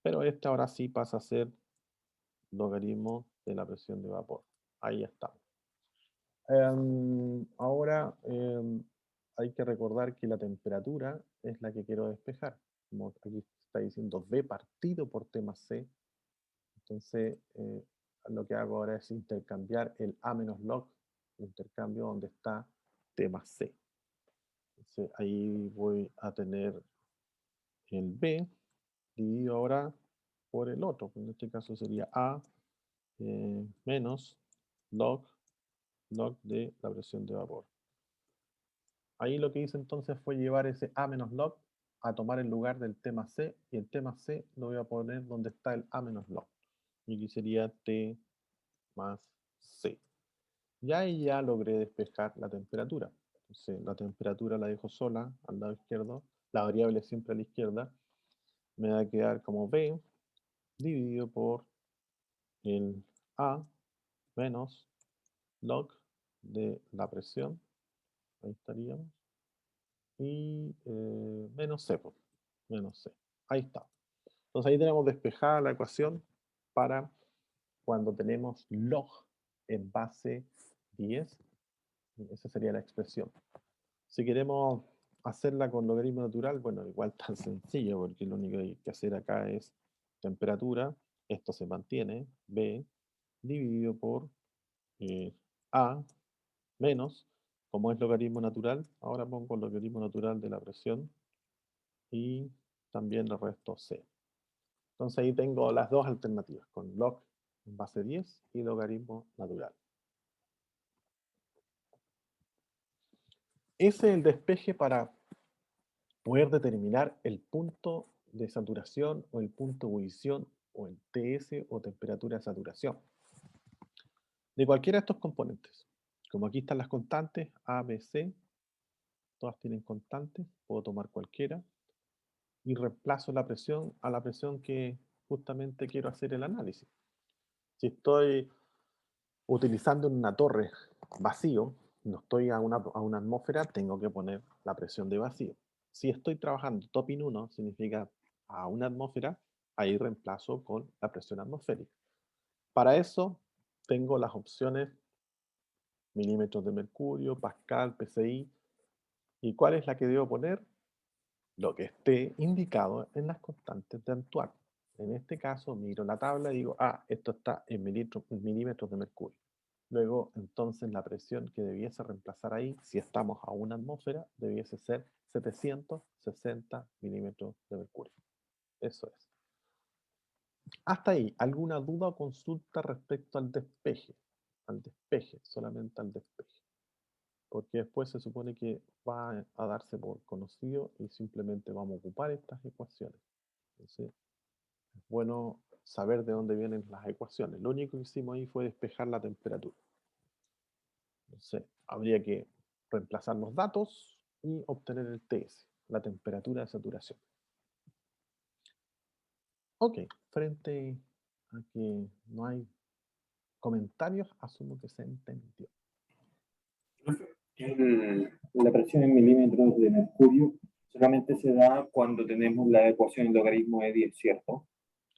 Pero este ahora sí pasa a ser logaritmo de la presión de vapor. Ahí está. Ahora hay que recordar que la temperatura es la que quiero despejar. Como aquí está diciendo B partido por T más C. Entonces, lo que hago ahora es intercambiar el A menos log, lo intercambio donde está T más C. Entonces, ahí voy a tener el B dividido ahora por el otro. En este caso sería A menos log de la presión de vapor. Ahí lo que hice entonces fue llevar ese A menos log a tomar el lugar del T más C, y el T más C lo voy a poner donde está el A menos log. Y aquí sería T más C. Y ahí ya logré despejar la temperatura. Entonces la temperatura la dejo sola al lado izquierdo, la variable siempre a la izquierda. Me va a quedar como B dividido por el A menos log de la presión. Ahí estaríamos. Y menos C, pues, menos C. Ahí está. Entonces ahí tenemos despejada la ecuación para cuando tenemos log en base 10. Esa sería la expresión. Si queremos hacerla con logaritmo natural, bueno, igual tan sencillo, porque lo único que hay que hacer acá es temperatura, esto se mantiene, B, dividido por A menos, como es logaritmo natural, ahora pongo el logaritmo natural de la presión y también le resto C. Entonces ahí tengo las dos alternativas, con log en base 10 y logaritmo natural. Ese es el despeje para poder determinar el punto de saturación o el punto de ebullición o el TS o temperatura de saturación de cualquiera de estos componentes. Como aquí están las constantes, A, B, C, todas tienen constantes, puedo tomar cualquiera y reemplazo la presión a la presión que justamente quiero hacer el análisis. Si estoy utilizando una torre vacío, no estoy a una atmósfera, tengo que poner la presión de vacío. Si estoy trabajando topping 1, significa a una atmósfera, ahí reemplazo con la presión atmosférica. Para eso tengo las opciones milímetros de mercurio, pascal, PSI. ¿Y cuál es la que debo poner? Lo que esté indicado en las constantes de Antoine. En este caso, miro la tabla y digo, esto está en milímetros de mercurio. Luego, entonces, la presión que debiese reemplazar ahí, si estamos a una atmósfera, debiese ser 760 milímetros de mercurio. Eso es. Hasta ahí, ¿alguna duda o consulta respecto al despeje? Al despeje, solamente al despeje. Porque después se supone que va a darse por conocido y simplemente vamos a ocupar estas ecuaciones. Entonces, es bueno saber de dónde vienen las ecuaciones. Lo único que hicimos ahí fue despejar la temperatura. Entonces, habría que reemplazar los datos y obtener el TS, la temperatura de saturación. Ok, frente a que no hay comentarios, asumo que se entendió. La presión en milímetros de mercurio solamente se da cuando tenemos la ecuación en logaritmo de 10, ¿cierto?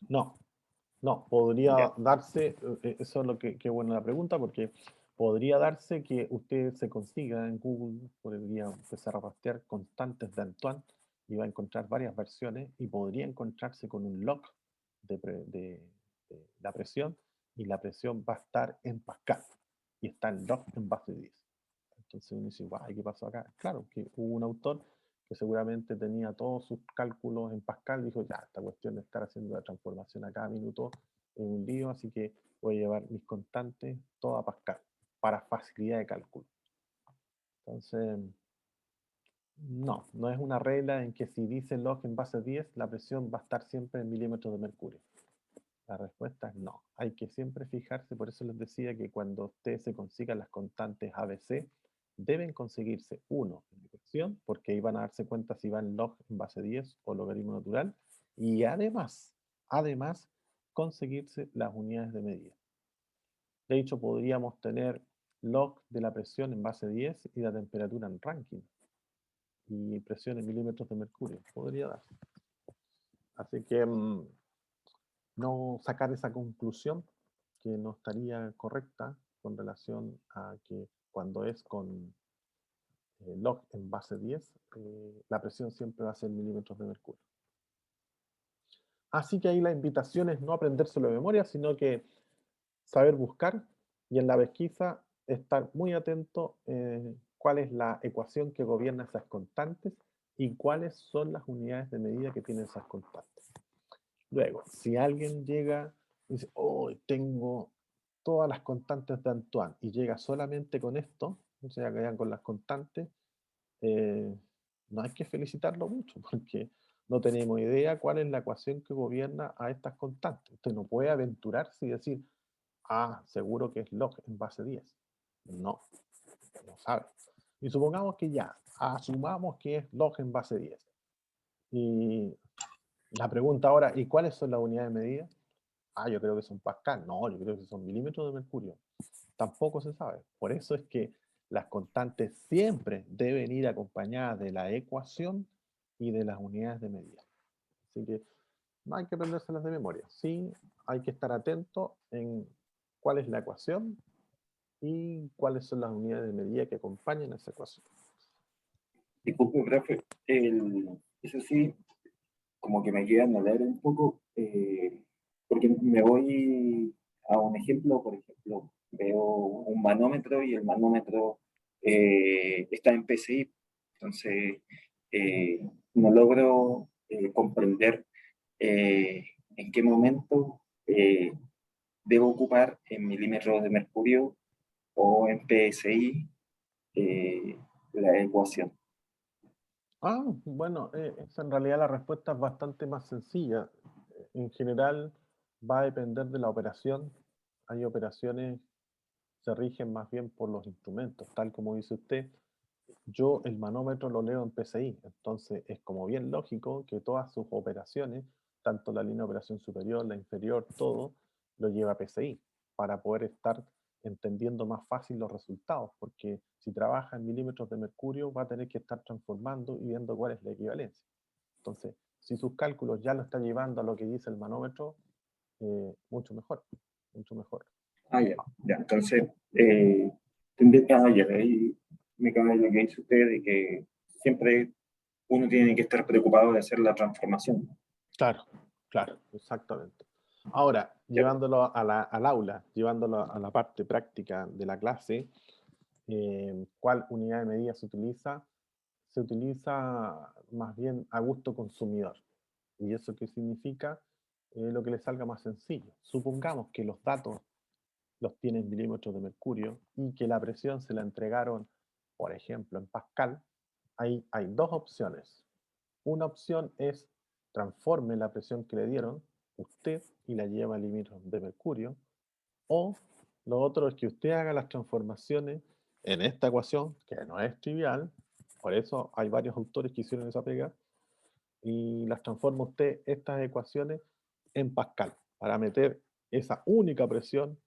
No, podría Ya. darse, eso es lo que, qué buena la pregunta, porque podría darse que usted se consiga en Google, podría empezar a rastrear constantes de Antoine y va a encontrar varias versiones y podría encontrarse con un log de la presión y la presión va a estar en Pascal y está el log en base 10. Entonces uno dice, guay, ¿qué pasó acá? Claro, que hubo un autor que seguramente tenía todos sus cálculos en Pascal, dijo, ya, esta cuestión de estar haciendo la transformación a cada minuto es un lío, así que voy a llevar mis constantes todo a Pascal, para facilidad de cálculo. Entonces, no es una regla en que si dice log en base 10, la presión va a estar siempre en milímetros de mercurio. La respuesta es no. Hay que siempre fijarse, por eso les decía que cuando ustedes se consigan las constantes ABC, deben conseguirse uno en ecuación, porque ahí van a darse cuenta si van log en base 10 o logaritmo natural, y además, conseguirse las unidades de medida. De hecho, podríamos tener log de la presión en base 10 y la temperatura en Rankine, y presión en milímetros de mercurio. Podría darse. Así que no sacar esa conclusión que no estaría correcta con relación a que cuando es con log en base 10, la presión siempre va a ser milímetros de mercurio. Así que ahí la invitación es no aprendérselo de memoria, sino que saber buscar y en la pesquisa estar muy atento cuál es la ecuación que gobierna esas constantes y cuáles son las unidades de medida que tienen esas constantes. Luego, si alguien llega y dice, oh, tengo todas las constantes de Antoine y llega solamente con esto, o sea, que con las constantes, no hay que felicitarlo mucho porque no tenemos idea cuál es la ecuación que gobierna a estas constantes. Usted no puede aventurarse y decir, ah, seguro que es log en base 10. No, no sabe. Y supongamos que ya, asumamos que es log en base 10. Y la pregunta ahora, ¿y cuáles son las unidades de medida? Ah, yo creo que son pascal. No, yo creo que son milímetros de mercurio. Tampoco se sabe. Por eso es que las constantes siempre deben ir acompañadas de la ecuación y de las unidades de medida. Así que no hay que aprendérselas de memoria. Sí, hay que estar atento en cuál es la ecuación y cuáles son las unidades de medida que acompañan esa ecuación. Disculpe, profe, eso sí, como que me queda en leer un poco, porque me voy a un ejemplo, por ejemplo, veo un manómetro y el manómetro está en PSI, entonces no logro comprender en qué momento debo ocupar en milímetros de mercurio o en PSI la ecuación. Ah, bueno, esa en realidad la respuesta es bastante más sencilla. En general va a depender de la operación. Hay operaciones que se rigen más bien por los instrumentos, tal como dice usted. Yo el manómetro lo leo en PSI, entonces es como bien lógico que todas sus operaciones, tanto la línea de operación superior, la inferior, todo, lo lleva a PSI, para poder estar entendiendo más fácil los resultados, porque si trabaja en milímetros de mercurio va a tener que estar transformando y viendo cuál es la equivalencia. Entonces, si sus cálculos ya lo está llevando a lo que dice el manómetro, mucho mejor, mucho mejor. Ah, ya, ya. Entonces, ya, ahí me cabe lo que dice usted de que siempre uno tiene que estar preocupado de hacer la transformación. Claro, claro, exactamente. Ahora, Ya. llevándolo al aula, llevándolo a la parte práctica de la clase, ¿cuál unidad de medida se utiliza? Se utiliza más bien a gusto consumidor. ¿Y eso qué significa? Lo que le salga más sencillo. Supongamos que los datos los tiene en milímetros de mercurio y que la presión se la entregaron, por ejemplo, en pascal. Ahí hay dos opciones. Una opción es transforme la presión que le dieron usted y la lleva a milímetros de mercurio. O lo otro es que usted haga las transformaciones en esta ecuación, que no es trivial, por eso hay varios autores que hicieron esa pega, y las transforma usted estas ecuaciones en Pascal, para meter esa única presión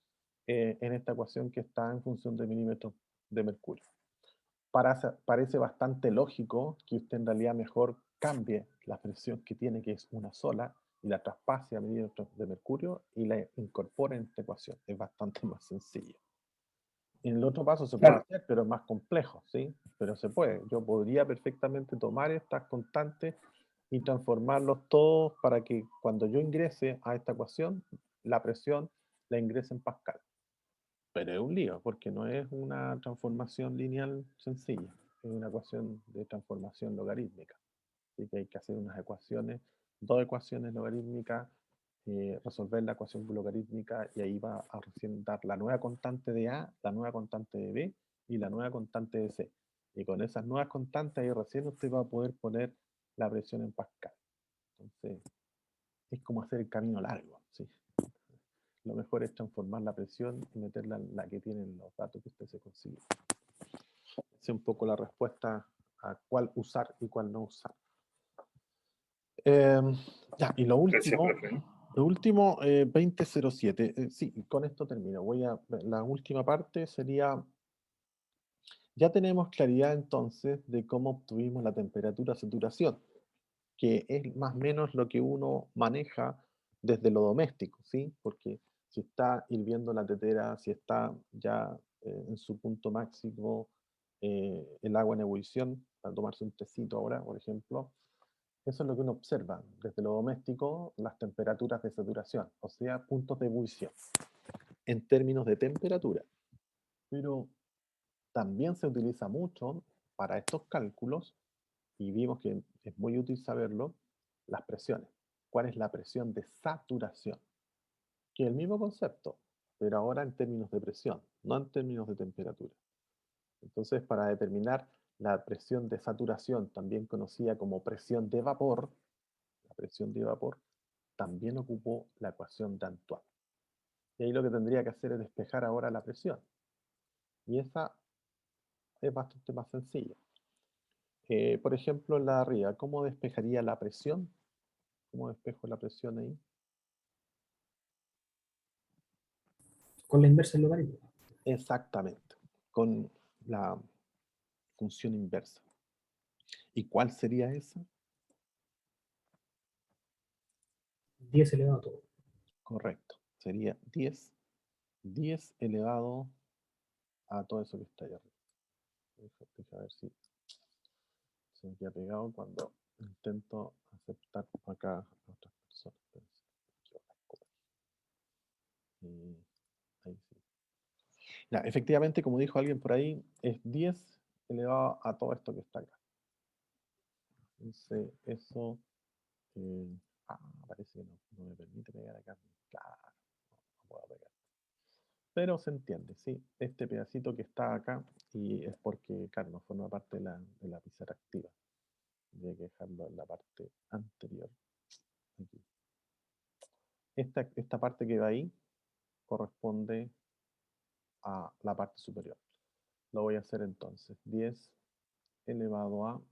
en esta ecuación que está en función de milímetros de mercurio. Parece bastante lógico que usted en realidad mejor cambie la presión que tiene, que es una sola, y la traspase a milímetros de mercurio y la incorpore en esta ecuación. Es bastante más sencillo. En el otro paso se puede Claro. hacer, pero es más complejo, ¿sí? Pero se puede. Yo podría perfectamente tomar estas constantes y transformarlos todos para que cuando yo ingrese a esta ecuación, la presión la ingrese en Pascal. Pero es un lío, porque no es una transformación lineal sencilla, es una ecuación de transformación logarítmica. Así que hay que hacer unas ecuaciones, dos ecuaciones logarítmicas, resolver la ecuación logarítmica y ahí va a recién dar la nueva constante de A, la nueva constante de B y la nueva constante de C. Y con esas nuevas constantes ahí recién usted va a poder poner la presión en Pascal. Entonces, es como hacer el camino largo, ¿sí? Lo mejor es transformar la presión y meterla en la que tienen los datos que usted se consigue. Esa es un poco la respuesta a cuál usar y cuál no usar. Ya, y Gracias, profe. lo último 2007. Sí, con esto termino. La última parte sería, ya tenemos claridad entonces de cómo obtuvimos la temperatura-saturación, que es más o menos lo que uno maneja desde lo doméstico, ¿sí? Porque si está hirviendo la tetera, si está ya en su punto máximo el agua en ebullición, para tomarse un tecito ahora, por ejemplo. Eso es lo que uno observa desde lo doméstico, las temperaturas de saturación, o sea, puntos de ebullición, en términos de temperatura. Pero también se utiliza mucho para estos cálculos, y vimos que es muy útil saberlo, las presiones. ¿Cuál es la presión de saturación? Que es el mismo concepto, pero ahora en términos de presión, no en términos de temperatura. Entonces, para determinar la presión de saturación, también conocida como presión de vapor, la presión de vapor, también ocupó la ecuación de Antoine. Y ahí lo que tendría que hacer es despejar ahora la presión. Y esa es bastante más sencilla. Por ejemplo, en la de arriba, ¿cómo despejaría la presión? ¿Cómo despejo la presión ahí? Con la inversa del logaritmo. Exactamente, con la función inversa. ¿Y cuál sería esa? 10 elevado a todo. Correcto, sería 10 elevado a todo eso que está ahí arriba. Deja ver si se me queda pegado cuando intento aceptar acá a otras personas. Ahí sí. Ya, efectivamente, como dijo alguien por ahí, es 10 elevado a todo esto que está acá. Entonces, eso... parece que no me permite pegar acá. Claro, no puedo pegar. Pero se entiende, ¿sí? Este pedacito que está acá, y es porque, claro, no forma parte de la pizarra activa. Tendría que dejarlo en la parte anterior. Aquí. Esta parte que va ahí corresponde a la parte superior. Lo voy a hacer entonces. 10 elevado a 1,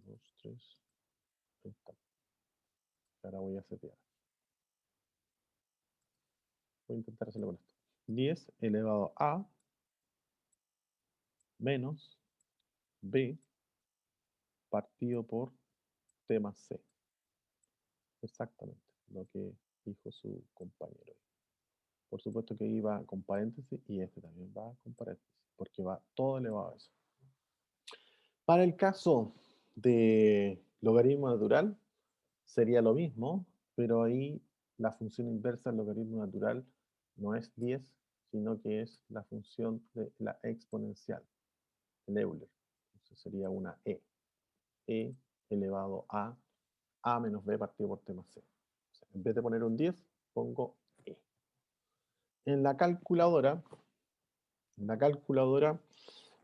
2, 3. Ahí está. Ahora voy a setear. Voy a intentar hacerlo con esto. 10 elevado a menos b partido por t más c. Exactamente lo que dijo su compañero. Por supuesto que iba con paréntesis y este también va con paréntesis, porque va todo elevado a eso. Para el caso de logaritmo natural, sería lo mismo, pero ahí la función inversa del logaritmo natural no es 10, sino que es la función de la exponencial, el Euler. Entonces sería una e. E elevado a menos b partido por t más c. O sea, en vez de poner un 10, pongo e. En la calculadora,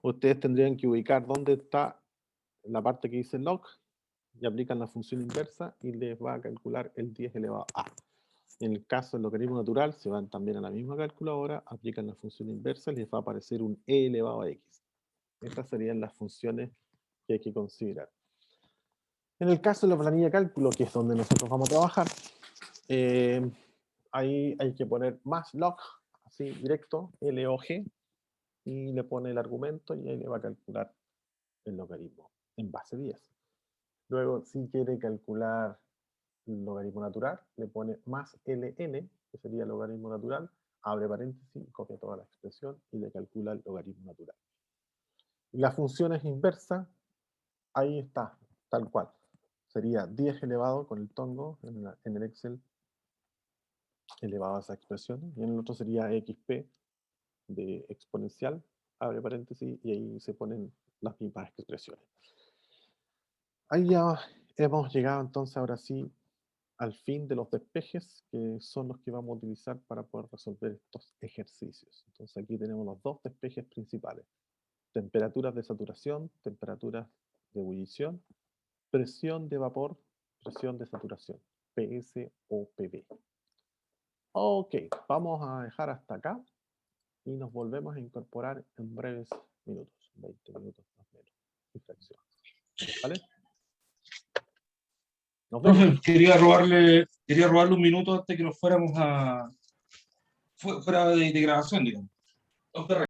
ustedes tendrían que ubicar dónde está la parte que dice log y aplican la función inversa y les va a calcular el 10 elevado a. En el caso del logaritmo natural, se van también a la misma calculadora, aplican la función inversa y les va a aparecer un e elevado a x. Estas serían las funciones que hay que considerar. En el caso de la planilla de cálculo, que es donde nosotros vamos a trabajar, ahí hay que poner más log, así directo, log, y le pone el argumento y ahí le va a calcular el logaritmo en base 10. Luego, si quiere calcular el logaritmo natural, le pone más ln, que sería el logaritmo natural, abre paréntesis, copia toda la expresión y le calcula el logaritmo natural. La función es inversa, ahí está, tal cual. Sería 10 elevado con el tongo en el Excel elevado a esa expresión, y en el otro sería xp de exponencial, abre paréntesis, y ahí se ponen las mismas expresiones. Ahí ya hemos llegado entonces ahora sí al fin de los despejes, que son los que vamos a utilizar para poder resolver estos ejercicios. Entonces aquí tenemos los dos despejes principales: temperaturas de saturación, temperaturas de ebullición, presión de vapor, presión de saturación, PS o PV. Ok, vamos a dejar hasta acá y nos volvemos a incorporar en breves minutos, 20 minutos más o menos, y fracciones. ¿Vale? Nos vemos. Profe, quería robarle un minuto antes que nos fuéramos a fuera de grabación, digamos.